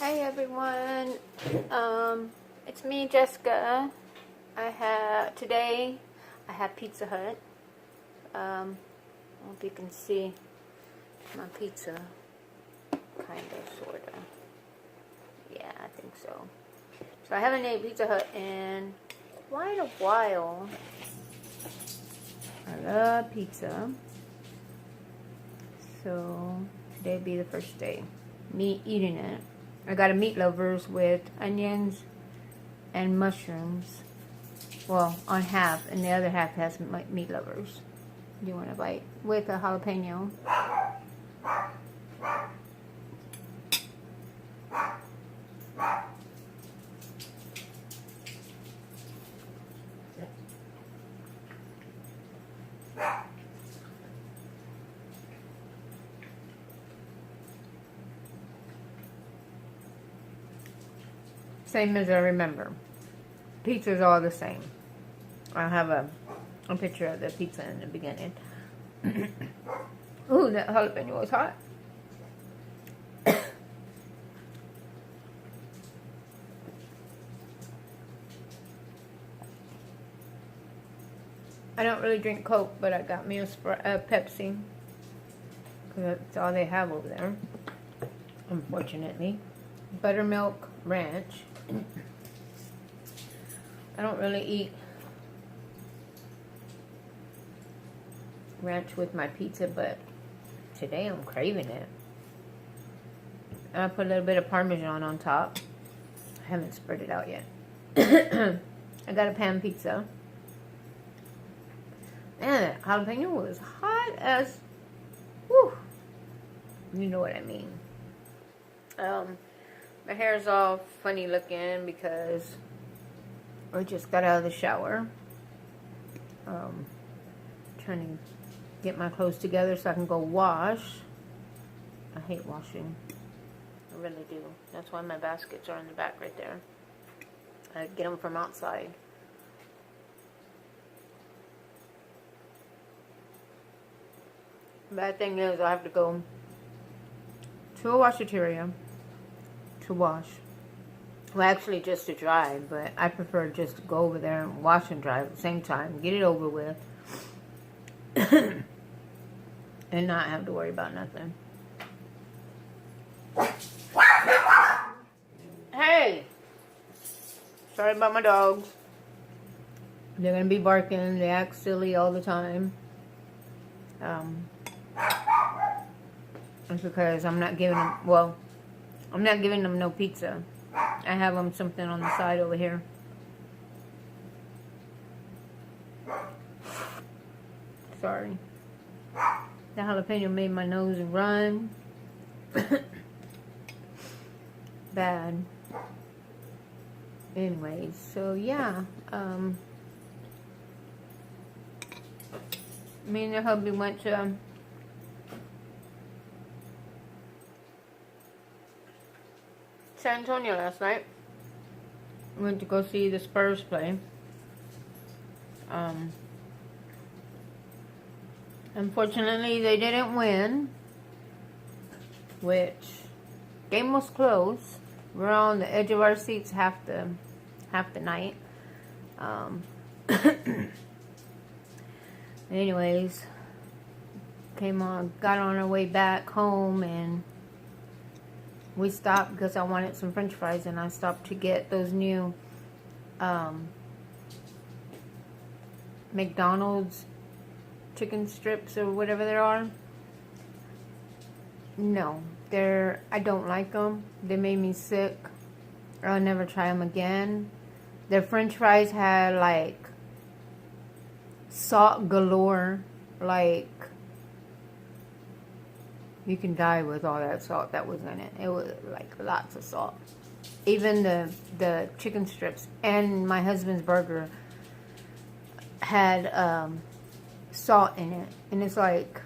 Hey everyone, it's me, Jessica. Today I have Pizza Hut. I hope you can see my pizza, kind of, sort of. Yeah, I think so. So I haven't ate Pizza Hut in quite a while. I love pizza. So today be the first day me eating it. I got a meat lovers with onions and mushrooms. Well, on half, and the other half has meat lovers. Do you want a bite? With a jalapeno. Same as I remember. Pizza's all the same. I'll have a picture of the pizza in the beginning. Ooh, that jalapeno was hot. I don't really drink Coke, but I got me a Pepsi. Because that's all they have over there, unfortunately. Buttermilk ranch. I don't really eat ranch with my pizza, but today I'm craving it. And I put a little bit of Parmesan on top. I haven't spread it out yet. I got a pan pizza. Man, that jalapeno was hot as... Whew. You know what I mean. My hair's all funny looking because I just got out of the shower. Trying to get my clothes together so I can go wash. I hate washing. I really do. That's why my baskets are in the back right there. I get them from outside. Bad thing is I have to go to a washateria to wash. Well, actually just to dry, but I prefer just to go over there and wash and dry at the same time. Get it over with. And not have to worry about nothing. Hey! Sorry about my dogs. They're going to be barking. They act silly all the time. It's because I'm not giving them, well, I'm not giving them no pizza. I have them something on the side over here. Sorry. The jalapeno made my nose run. Bad. Anyways, so yeah. Me and the hubby went to San Antonio last night. Went to go see the Spurs play. Unfortunately, they didn't win, which game was close. We're on the edge of our seats half the night. Anyways, got on our way back home, and we stopped because I wanted some French fries, and I stopped to get those new McDonald's chicken strips or whatever they are. No, I don't like them. They made me sick. I'll never try them again. Their French fries had like salt galore. Like, you can die with all that salt that was in it. It was like lots of salt. Even the chicken strips and my husband's burger had salt in it. And it's like,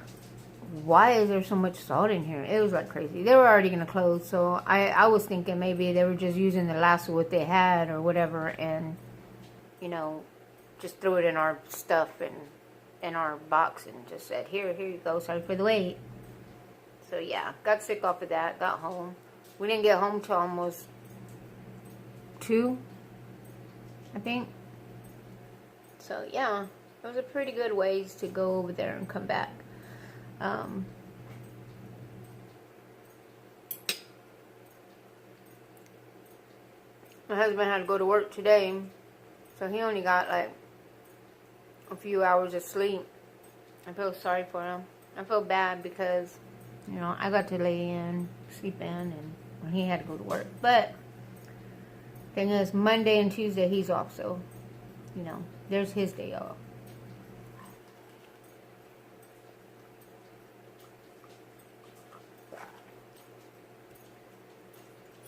why is there so much salt in here? It was like crazy. They were already going to close, so I was thinking maybe they were just using the last of what they had or whatever, and, you know, just threw it in our stuff and in our box and just said, here you go, sorry for the wait. So yeah, got sick off of that, got home, We didn't get home till almost 2, I think. So yeah, it was a pretty good ways to go over there and come back. My husband had to go to work today, so he only got like a few hours of sleep. I feel sorry for him. I feel bad because, you know, I got to lay in, sleep in, and when he had to go to work. But thing is, Monday and Tuesday he's off, so, you know, there's his day off.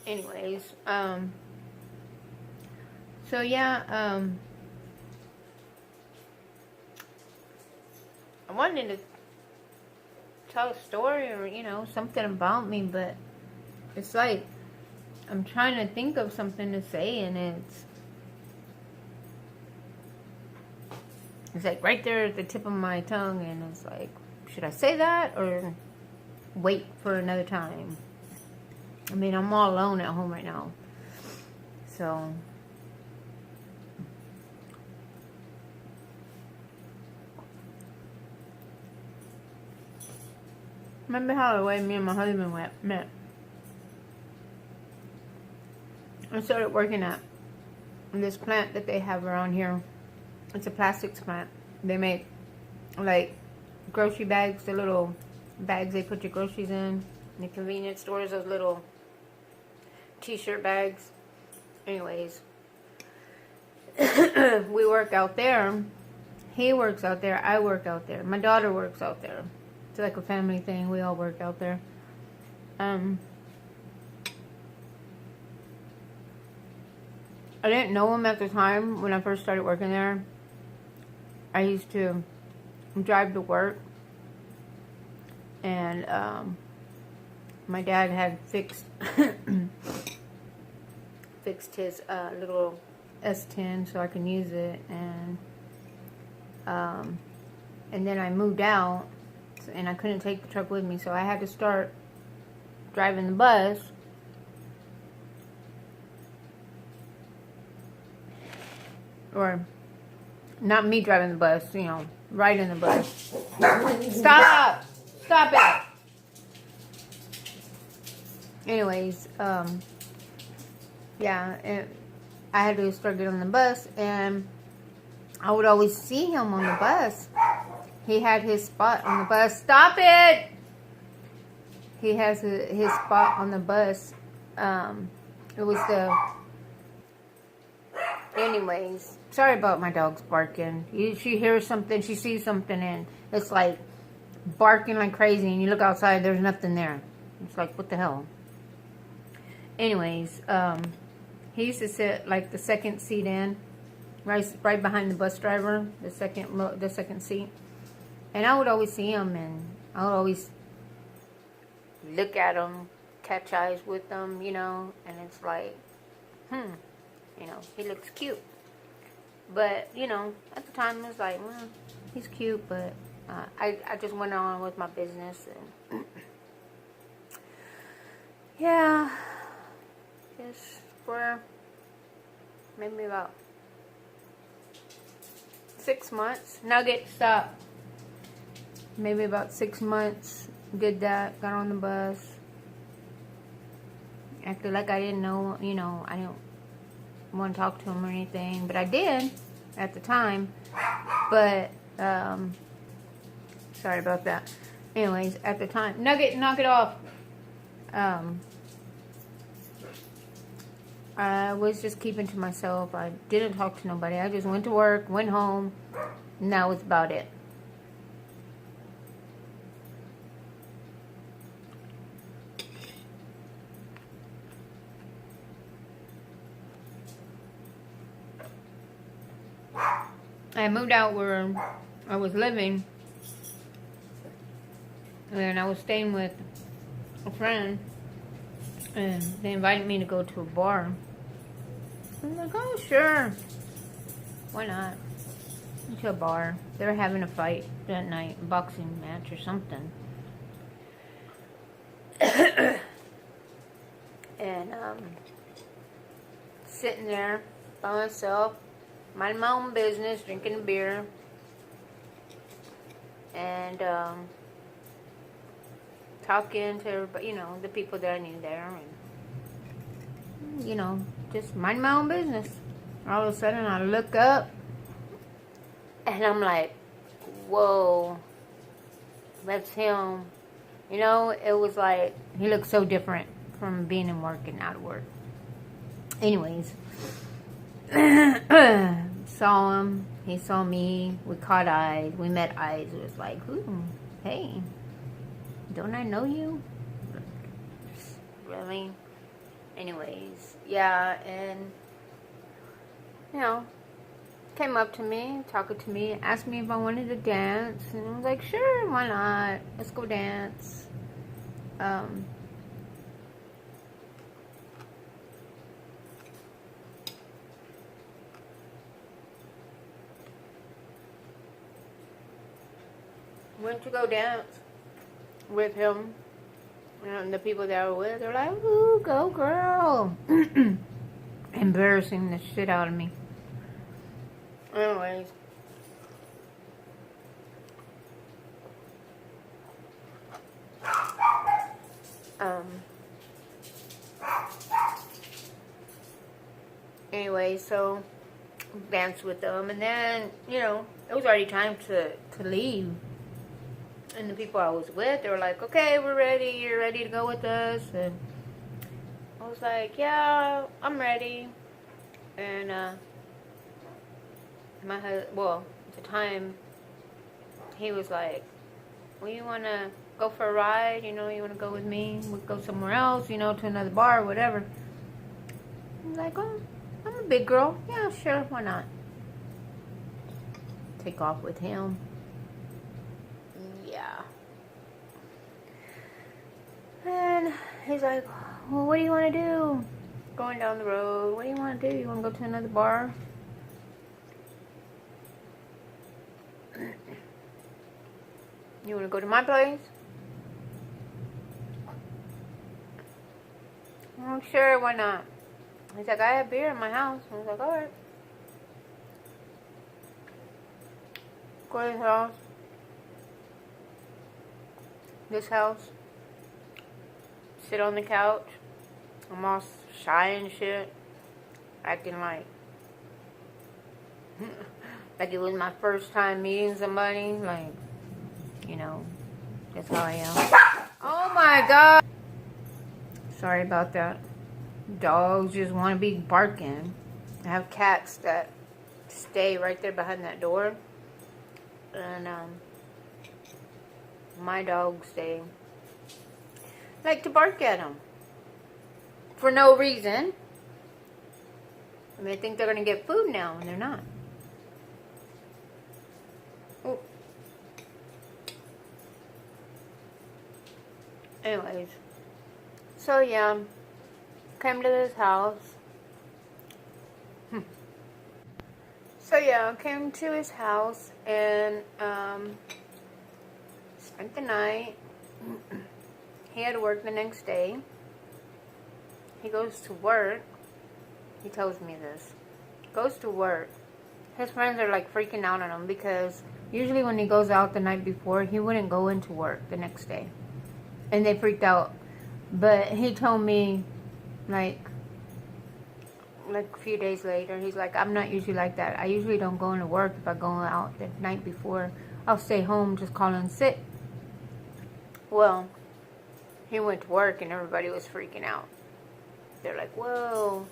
Anyways, so yeah, I wanted to tell a story or, you know, something about me, but it's like I'm trying to think of something to say, and it's like right there at the tip of my tongue, and it's like, should I say that or wait for another time? I mean, I'm all alone at home right now, so remember how the way me and my husband met? I started working at this plant that they have around here. It's a plastics plant. They make like grocery bags, the little bags they put your groceries in the convenience stores, those little t-shirt bags. Anyways, we work out there. He works out there. I work out there. My daughter works out there. It's like a family thing. We all work out there. I didn't know him at the time when I first started working there. I used to drive to work, and my dad had fixed his little S10 so I can use it, and then I moved out, and I couldn't take the truck with me, so I had to start driving the bus. Or not me driving the bus, you know, riding the bus. Stop it. Anyways, yeah, I had to start getting on the bus, and I would always see him on the bus. He had his spot on the bus. Stop it! He has his spot on the bus. It was the... Anyways, sorry about my dog's barking. She hears something, she sees something, and it's like barking like crazy, and you look outside, there's nothing there. It's like, what the hell? Anyways, he used to sit like the second seat in, right behind the bus driver, the second seat. And I would always see him, and I would always look at him, catch eyes with him, you know, and it's like, you know, he looks cute. But, you know, at the time, it was like, well, he's cute, but I just went on with my business. And yeah, just for maybe about 6 months. Nugget, stop. Maybe about 6 months, did that, got on the bus. Acted like I didn't know, you know, I didn't want to talk to him or anything, but I did at the time. But sorry about that. Anyways, at the time, Nugget, knock it off. I was just keeping to myself. I didn't talk to nobody. I just went to work, went home, and that was about it. I moved out where I was living, and I was staying with a friend, and they invited me to go to a bar. I was like, oh, sure. Why not? Went to a bar. They were having a fight that night, a boxing match or something. And sitting there by myself, minding my own business, drinking a beer, and talking to everybody, you know, the people that I knew there, and, you know, just mind my own business. All of a sudden, I look up, and I'm like, whoa, that's him. You know, it was like, he looked so different from being in work and out of work. Anyways, saw him, he saw me, we caught eyes, we met eyes. It was like, ooh, hey, don't I know you? Really? Anyways, yeah, and, you know, came up to me, talking to me, asked me if I wanted to dance, and I was like, sure, why not? Let's go dance. Went to go dance with him, and the people that I were with, they're like, ooh, go girl. Embarrassing the shit out of me. Anyways. Anyway, so danced with them, and then, you know, it was already time to leave. And the people I was with, they were like, okay, we're ready, you're ready to go with us. And I was like, yeah, I'm ready. And my husband, well, at the time, he was like, well, you want to go for a ride? You know, you want to go with me? We'll go somewhere else, you know, to another bar or whatever. I was like, oh, I'm a big girl. Yeah, sure, why not? Take off with him. Yeah. And he's like, well, what do you want to do? Going down the road. What do you want to do? You want to go to another bar? You want to go to my place? I'm sure, why not? He's like, I have beer in my house. I was like, alright. Go to his house. This house. Sit on the couch. I'm all shy and shit. Acting like like it was my first time meeting somebody. Like, you know, that's how I am. Oh my god. Sorry about that. Dogs just want to be barking. I have cats that stay right there behind that door. And my dogs, they like to bark at them for no reason. And they think they're going to get food now, and they're not. Oh. Anyways, so yeah, came to this house. So yeah, came to his house and spent the night. He had to work the next day. He goes to work. He tells me this. Goes to work. His friends are like freaking out on him because usually when he goes out the night before, he wouldn't go into work the next day. And they freaked out. But he told me, like a few days later, he's like, I'm not usually like that. I usually don't go into work if I go out the night before. I'll stay home, just call in sick. Well, he went to work and everybody was freaking out. They're like, whoa.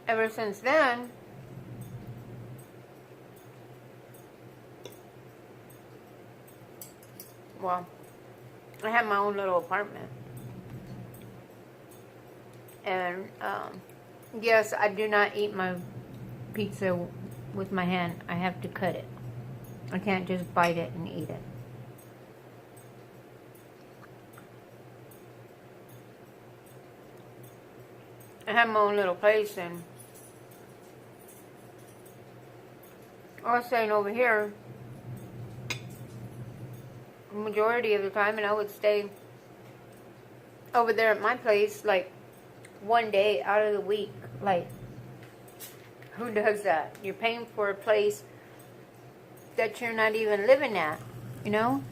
Ever since then, well, I have my own little apartment. And, yes, I do not eat my pizza with my hand. I have to cut it. I can't just bite it and eat it. I have my own little place, and I was saying over here, majority of the time, and I would stay over there at my place like one day out of the week. Like, who does that? You're paying for a place that you're not even living at, you know?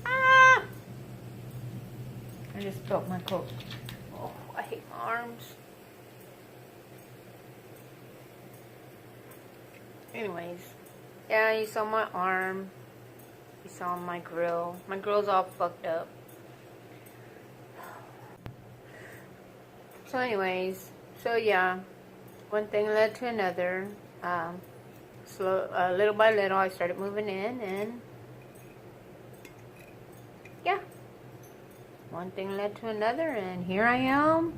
Ah! I just spilled my coat. Oh, I hate my arms. Anyways, yeah, you saw my arm. You saw my grill. My grill's all fucked up. So anyways, so yeah, one thing led to another. Little by little, I started moving in, and yeah, one thing led to another, and here I am,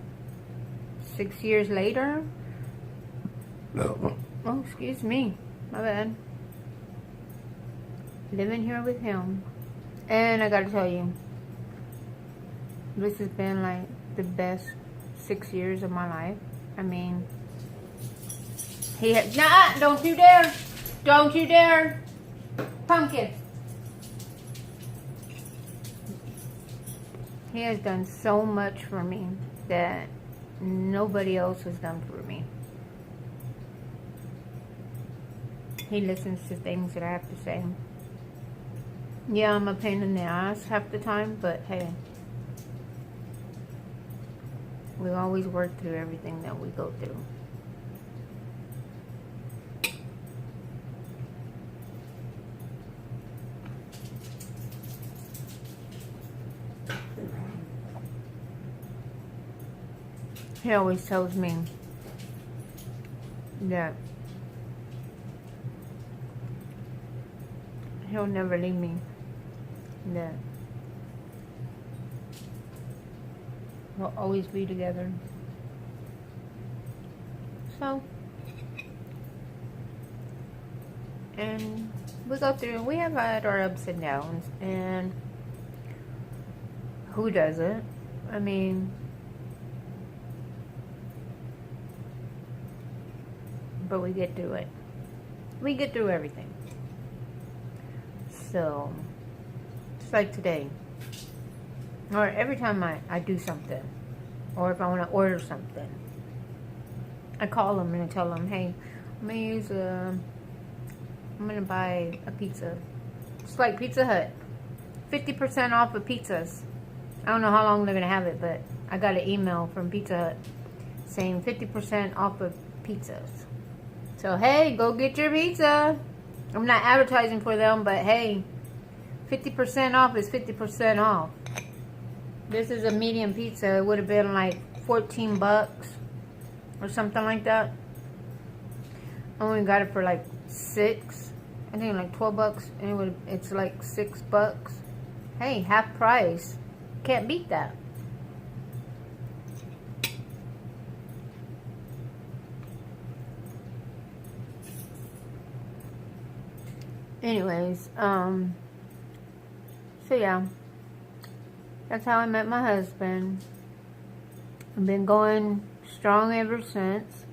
6 years later. No. Oh, excuse me, my bad. Living here with him, and I gotta tell you, this has been like the best 6 years of my life. I mean, he had, nah, don't you dare, don't you dare, pumpkin. He has done so much for me that nobody else has done for me. He listens to things that I have to say. Yeah, I'm a pain in the ass half the time, but hey, we always work through everything that we go through. He always tells me that he'll never leave me, that we'll always be together. So, and we go through, we have had our ups and downs, and who doesn't? I mean, but we get through it. We get through everything. So, it's like today, or every time I do something, or if I want to order something, I call them and I tell them, hey, I'm gonna buy a pizza. It's like Pizza Hut, 50% off of pizzas. I don't know how long they're gonna have it, but I got an email from Pizza Hut saying 50% off of pizzas. So hey, go get your pizza. I'm not advertising for them, but hey, 50% off is 50% off. This is a medium pizza. It would have been like 14 bucks or something like that. I only got it for like 6. I think like 12 bucks, and it's like 6 bucks. Hey, half price. Can't beat that. Anyways, so yeah, that's how I met my husband. I've been going strong ever since.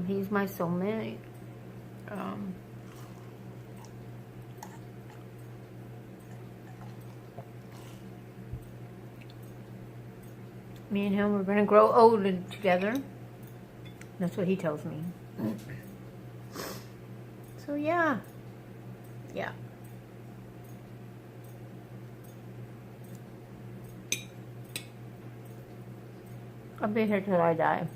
He's my soulmate. Me and him, we're gonna grow old together. That's what he tells me. So yeah. Yeah. I'll be here till I die.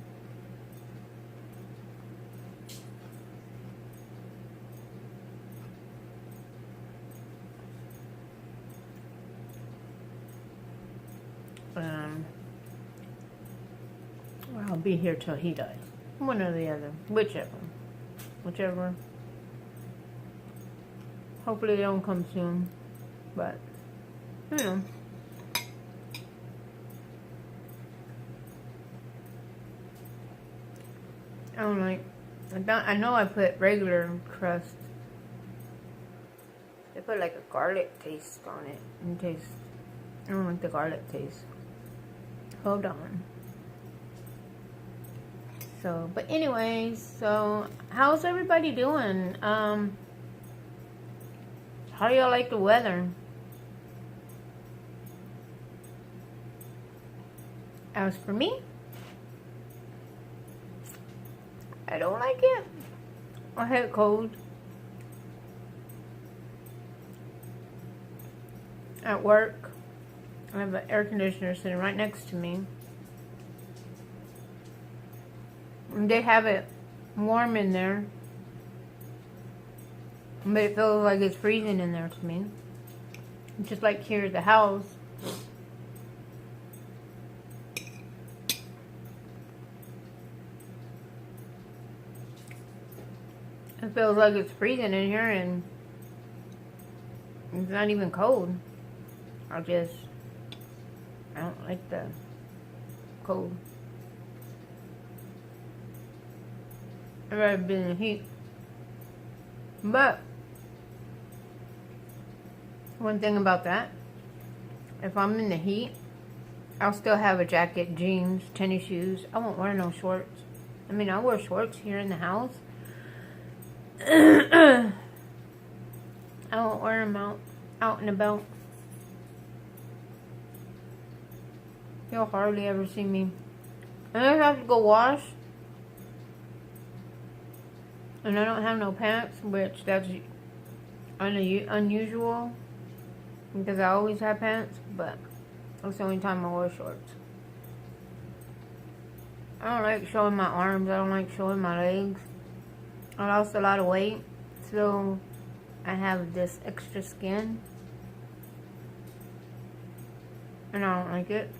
I'll be here till he dies. One or the other. Whichever. Hopefully they don't come soon. But, you know. I don't like. I know I put regular crust. They put like a garlic taste on it. And taste. I don't like the garlic taste. Hold on. So, but anyways, so how's everybody doing? How do y'all like the weather? As for me, I don't like it. I hate cold. At work, I have an air conditioner sitting right next to me. And they have it warm in there, but it feels like it's freezing in there to me. Just like here at the house. It feels like it's freezing in here, and it's not even cold. I don't like the cold. I'd rather be in the heat. But one thing about that, if I'm in the heat, I'll still have a jacket, jeans, tennis shoes. I won't wear no shorts. I mean, I wear shorts here in the house. I won't wear them out and about. You'll hardly ever see me. And I have to go wash. And I don't have no pants, which that's unusual. Because I always have pants, but that's the only time I wear shorts. I don't like showing my arms. I don't like showing my legs. I lost a lot of weight, so I have this extra skin. And I don't like it.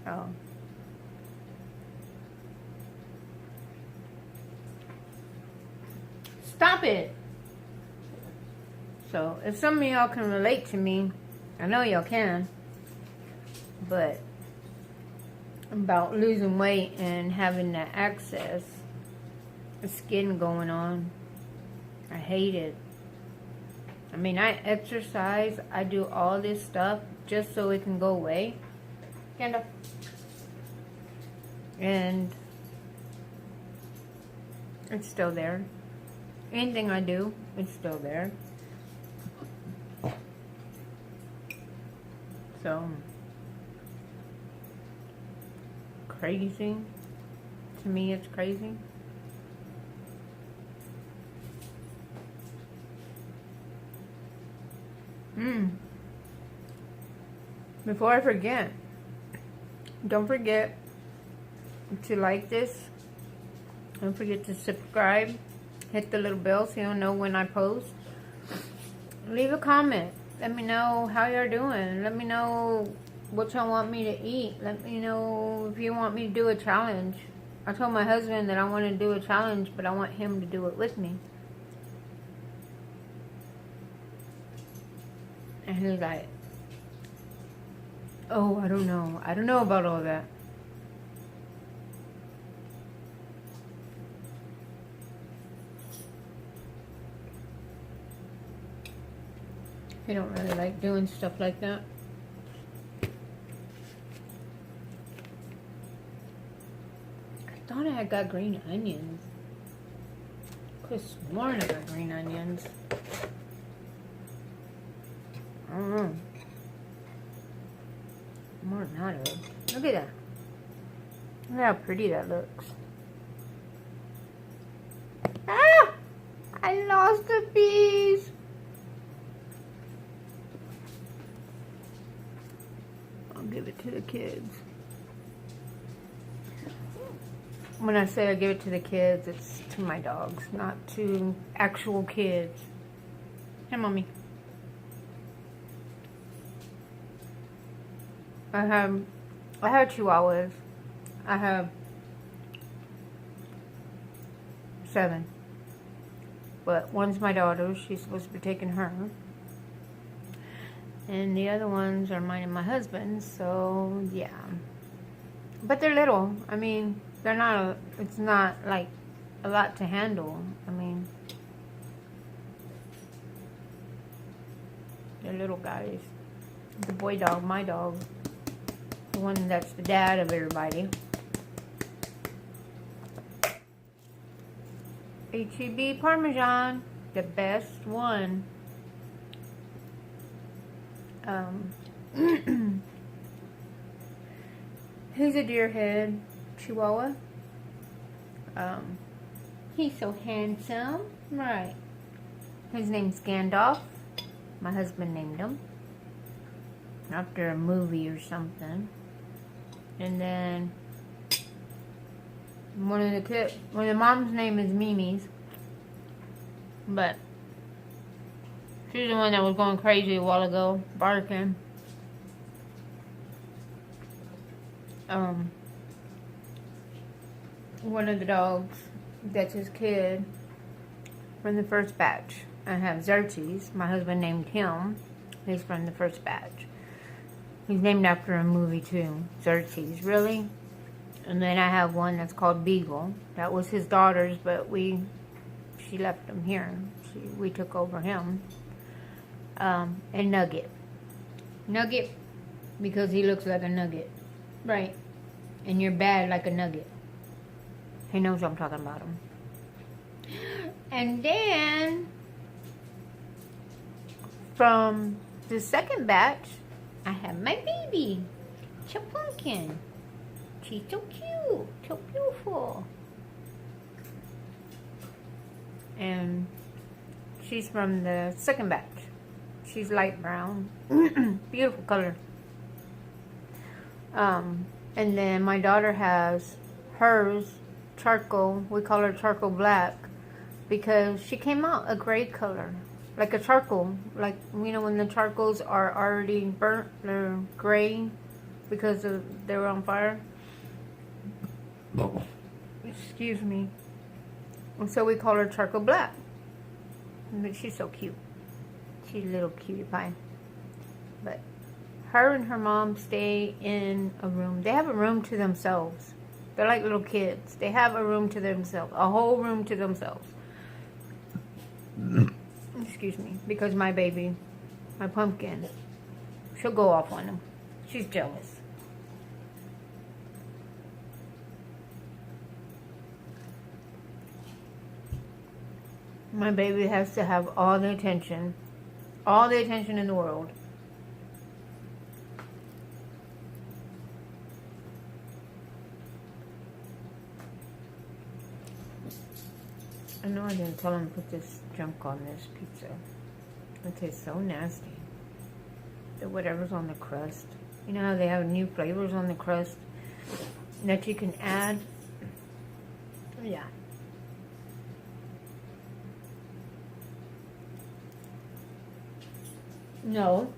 Oh. Stop it! So, if some of y'all can relate to me, I know y'all can, but about losing weight and having that excess skin going on, I hate it. I mean, I exercise, I do all this stuff just so it can go away. Kendall. And it's still there. Anything I do, it's still there. So, crazy. To me, it's crazy. Before I forget, don't forget to like this. Don't forget to subscribe. Hit the little bell so you'll know when I post. Leave a comment. Let me know how you're doing. Let me know what y'all want me to eat. Let me know if you want me to do a challenge. I told my husband that I want to do a challenge, but I want him to do it with me. And he's like, oh, I don't know. I don't know about all that. I don't really like doing stuff like that. I thought I had got green onions. I could have sworn I got green onions. I don't know. More than not. Look at that. Look how pretty that looks. Ah! I lost a piece. I'll give it to the kids. When I say I give it to the kids, it's to my dogs, not to actual kids. Hey, Mommy. I have chihuahuas. I have 7. But one's my daughter. She's supposed to be taking her. And the other ones are mine and my husband's. So, yeah. But they're little. I mean, they're not, it's not like a lot to handle. I mean, they're little guys. The boy dog, my dog. The one that's the dad of everybody. HEB Parmesan, the best one. He's a deer head Chihuahua. He's so handsome, right? His name's Gandalf. My husband named him after a movie or something. And then one of the mom's name is Mimi's, but she's the one that was going crazy a while ago, barking. One of the dogs, that's his kid from the first batch. I have Xerxes. My husband named him. He's from the first batch. He's named after a movie too, Xerxes. Really? And then I have one that's called Beagle. That was his daughter's, but she left him here. We took over him. And Nugget. Nugget, because he looks like a nugget. Right. And you're bad like a nugget. He knows I'm talking about him. And then, from the second batch, I have my baby, Chapunkin. She's so cute, so beautiful. And she's from the second batch. She's light brown. Beautiful color. And then my daughter has hers, charcoal. We call her charcoal black because she came out a gray color. Like a charcoal. Like, you know, when the charcoals are already burnt, they're gray because they were on fire. No. Excuse me. And so we call her charcoal black. But she's so cute. She's a little cutie pie. But her and her mom stay in a room. They have a room to themselves. They're like little kids. They have a room to themselves. A whole room to themselves. Excuse me. Because my baby, my pumpkin, she'll go off on them. She's jealous. My baby has to have all the attention in the world. I know I didn't tell him to put this junk on this pizza. It tastes so nasty. The whatever's on the crust. You know how they have new flavors on the crust that you can add? Yeah. No.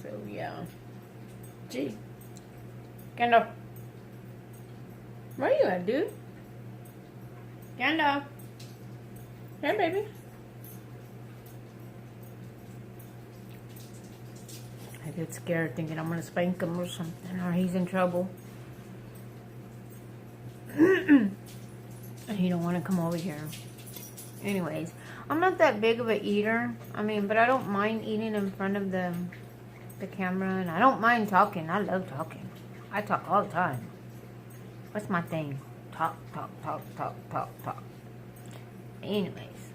So, yeah. Gee. Gandalf. Where you at, dude? Gandalf. Hey, baby. I get scared thinking I'm going to spank him or something, or he's in trouble. He don't want to come over here. Anyways, I'm not that big of a eater. I mean, but I don't mind eating in front of the camera, and I don't mind talking. I love talking. I talk all the time. What's my thing? Talk. Anyways,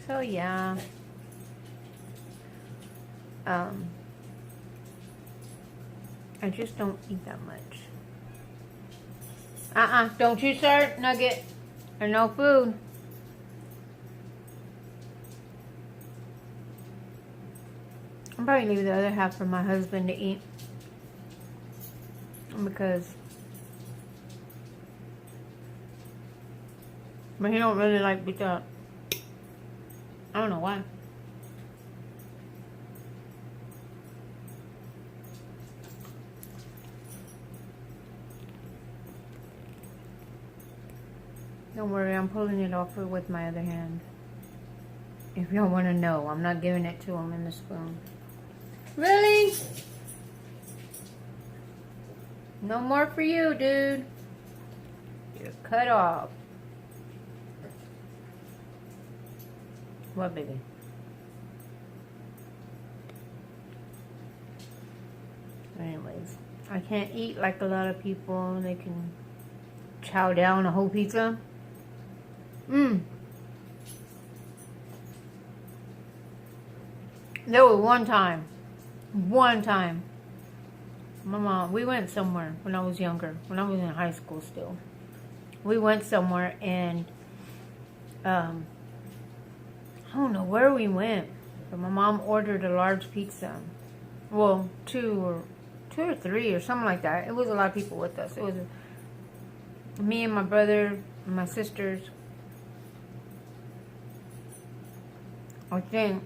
so yeah. I just don't eat that much. Don't you start, Nugget. Or no food. I'll probably leave the other half for my husband to eat. Because... But he don't really like beat up. I don't know why. Don't worry, I'm pulling it off with my other hand. If y'all want to know, I'm not giving it to him in the spoon. Really? No more for you, dude. You're cut off. What, baby? Anyways, I can't eat like a lot of people. They can chow down a whole pizza. There was one time, my mom, we went somewhere when I was younger, when I was in high school still. We went somewhere and, I don't know where we went, but my mom ordered a large pizza. Well, two or three or something like that. It was a lot of people with us. It was me and my brother and my sisters. I think.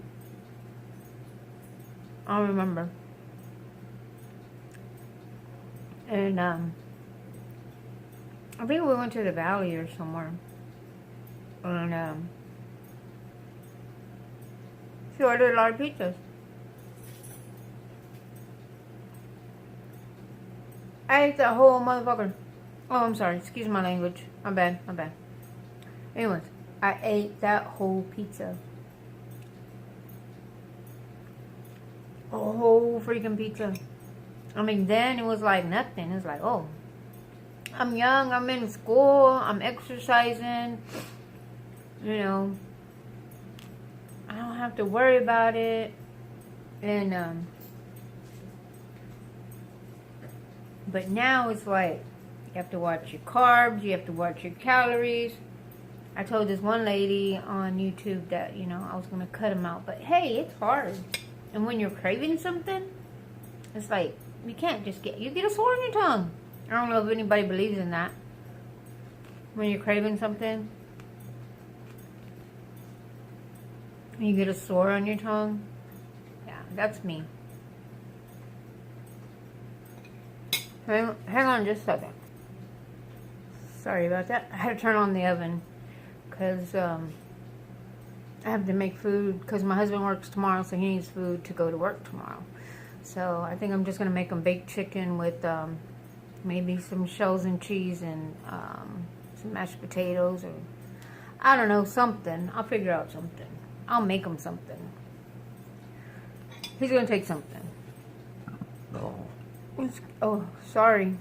I don't remember. And I think we went to the valley or somewhere. And she ordered a lot of pizzas. I ate that whole motherfucker. Oh, I'm sorry. Excuse my language. My bad. Anyways, I ate that whole pizza. A whole freaking pizza. I mean, then it was like nothing. It was like, oh, I'm young. I'm in school. I'm exercising. You know, I don't have to worry about it. And, but now it's like, you have to watch your carbs, you have to watch your calories. I told this one lady on YouTube that, you know, I was going to cut them out. But hey, it's hard. And when you're craving something, it's like, you can't just you get a sore on your tongue. I don't know if anybody believes in that. When you're craving something, you get a sore on your tongue. Yeah, that's me. Hang on just a second. Sorry about that. I had to turn on the oven because I have to make food because my husband works tomorrow, so he needs food to go to work tomorrow. So I think I'm just going to make him baked chicken with maybe some shells and cheese and some mashed potatoes, or I don't know, something. I'll figure out something. I'll make him something. He's going to take something. Oh, sorry.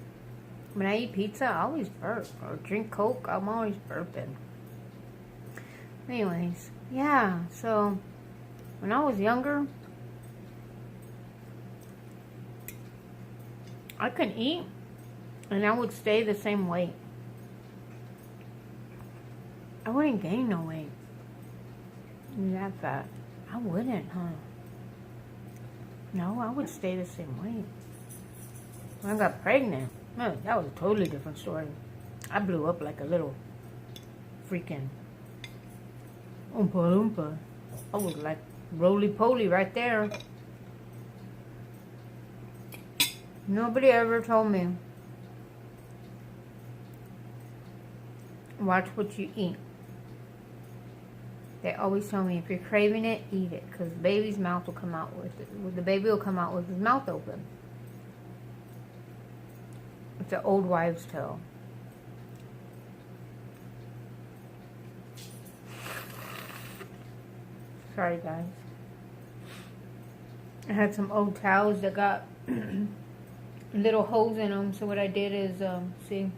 When I eat pizza, I always burp. Or drink Coke, I'm always burping. Anyways, yeah, so when I was younger, I couldn't eat, and I would stay the same weight. I wouldn't gain no weight. That fat. I wouldn't, huh? No, I would stay the same weight. When I got pregnant, man, that was a totally different story. I blew up like a little freaking Oompa Loompa. I was like roly-poly right there. Nobody ever told me, watch what you eat. They always tell me, if you're craving it, eat it. Because the baby's mouth will come out with it. The baby will come out with his mouth open. It's an old wives' tale. Sorry, guys. I had some old towels that got little holes in them. So what I did is, see,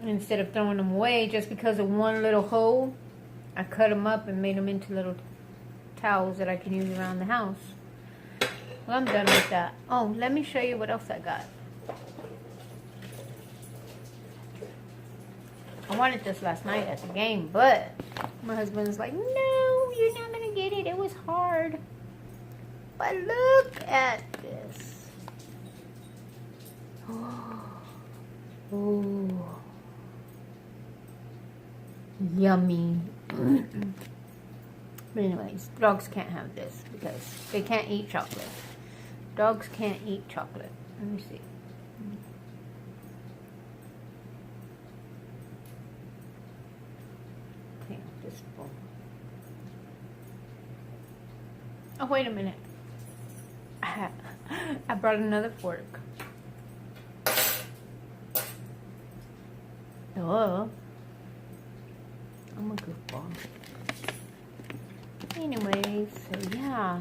instead of throwing them away just because of one little hole, I cut them up and made them into little towels that I can use around the house. Well, I'm done with that. Oh, let me show you what else I got. I wanted this last night at the game, but my husband was like, no, you're not going to get it. It was hard. But look at this. Oh. Yummy. But anyways, dogs can't have this because they can't eat chocolate. Dogs can't eat chocolate. Let me see. Okay, this bowl. Oh, wait a minute. I brought another fork. Oh. I'm a goofball. Anyways, so yeah.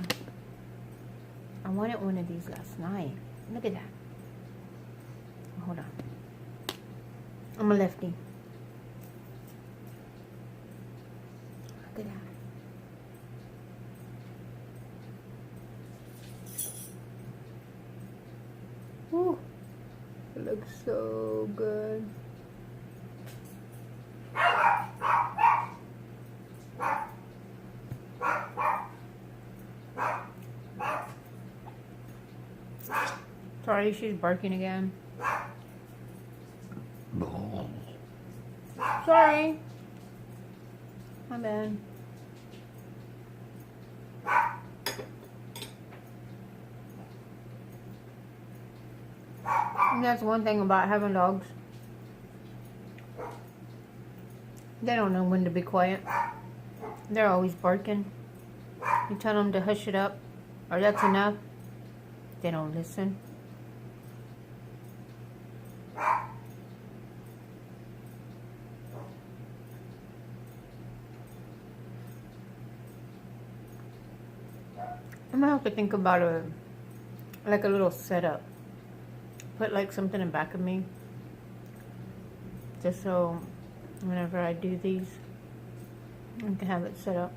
I wanted one of these last night. Look at that. Hold on. I'm a lefty. Look at that. Woo. It looks so good. Sorry, she's barking again. Sorry. My bad. And that's one thing about having dogs. They don't know when to be quiet. They're always barking. You tell them to hush it up, or that's enough. They don't listen. I'm gonna have to think about a little setup. Put like something in back of me, just so whenever I do these, I can have it set up.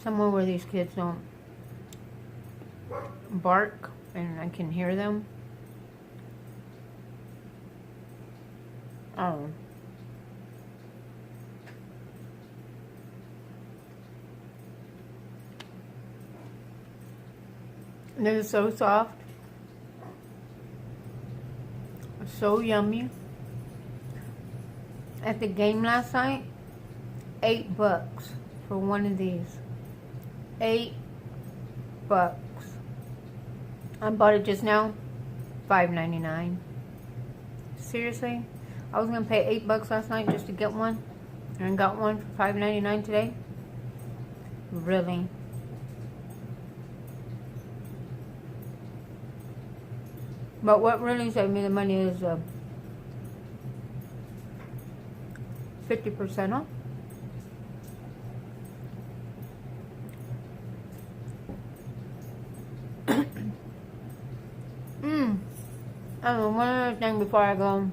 Somewhere where these kids don't bark and I can hear them. Oh. This is so soft. So yummy. At the game last night, $8 for one of these. $8. I bought it just now, $5.99. Seriously? I was gonna pay $8 last night just to get one, and I got one for $5.99 today. Really? But what really saved me the money is 50% off. One other thing before I go.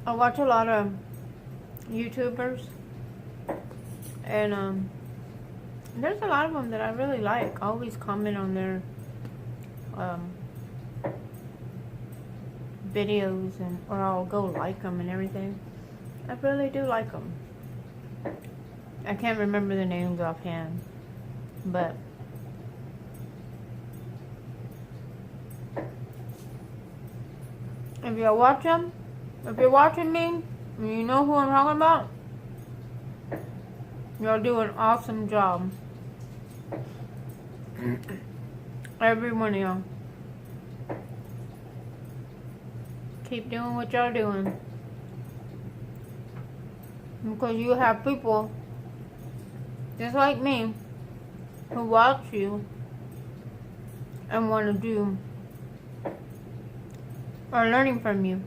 I watch a lot of YouTubers, and there's a lot of them that I really like. I always comment on their videos, or I'll go like them and everything. I really do like them. I can't remember the names offhand, but if you watch them, if you're watching me, and you know who I'm talking about, y'all do an awesome job. Every one of y'all. Keep doing what y'all doing. Because you have people just like me who watch you and want to do, or learning from you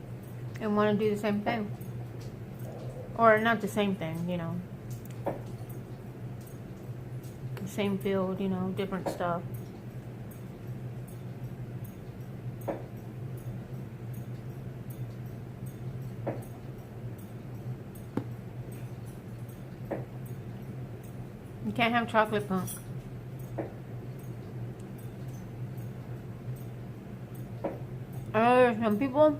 and want to do the same thing. Or not the same thing, you know. The same field, you know, different stuff. You can't have chocolate punk. I know there's some people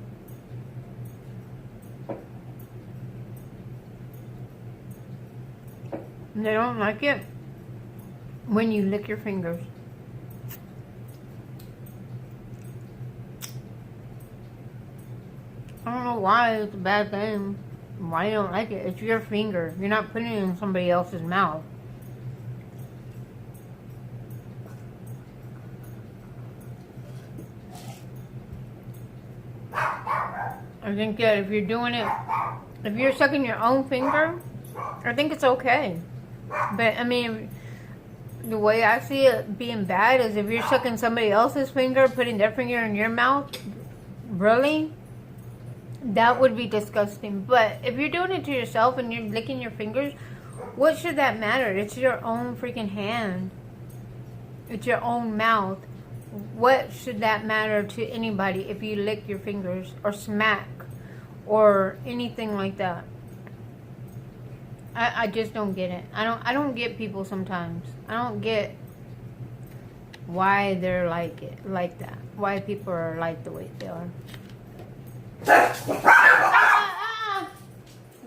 they don't like it when you lick your fingers. I don't know why it's a bad thing. Why you don't like it? It's your finger. You're not putting it in somebody else's mouth. I think that if you're doing it, if you're sucking your own finger, I think it's okay. But I mean, The way I see it being bad is if you're sucking somebody else's finger, putting their finger in your mouth. Really? That would be disgusting. But if you're doing it to yourself and you're licking your fingers, what should that matter? It's your own freaking hand. It's your own mouth. What should that matter to anybody if you lick your fingers or smack or anything like that? I just don't get it. I don't get people sometimes. I don't get why they're like that. Why people are like the way they are.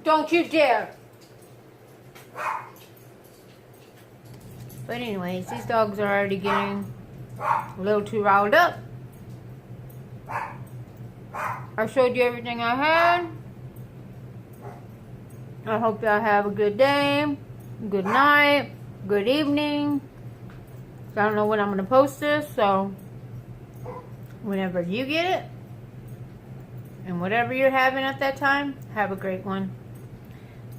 Don't you dare. But anyways, these dogs are already getting a little too riled up. I showed you everything I had. I hope y'all have a good day, good night, good evening. I don't know when I'm going to post this, so whenever you get it, and whatever you're having at that time, have a great one.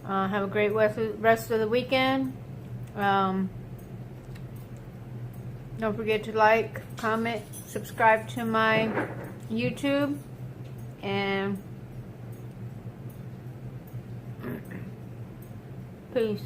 Have a great rest of the weekend. Don't forget to like, comment, subscribe to my YouTube, and peace.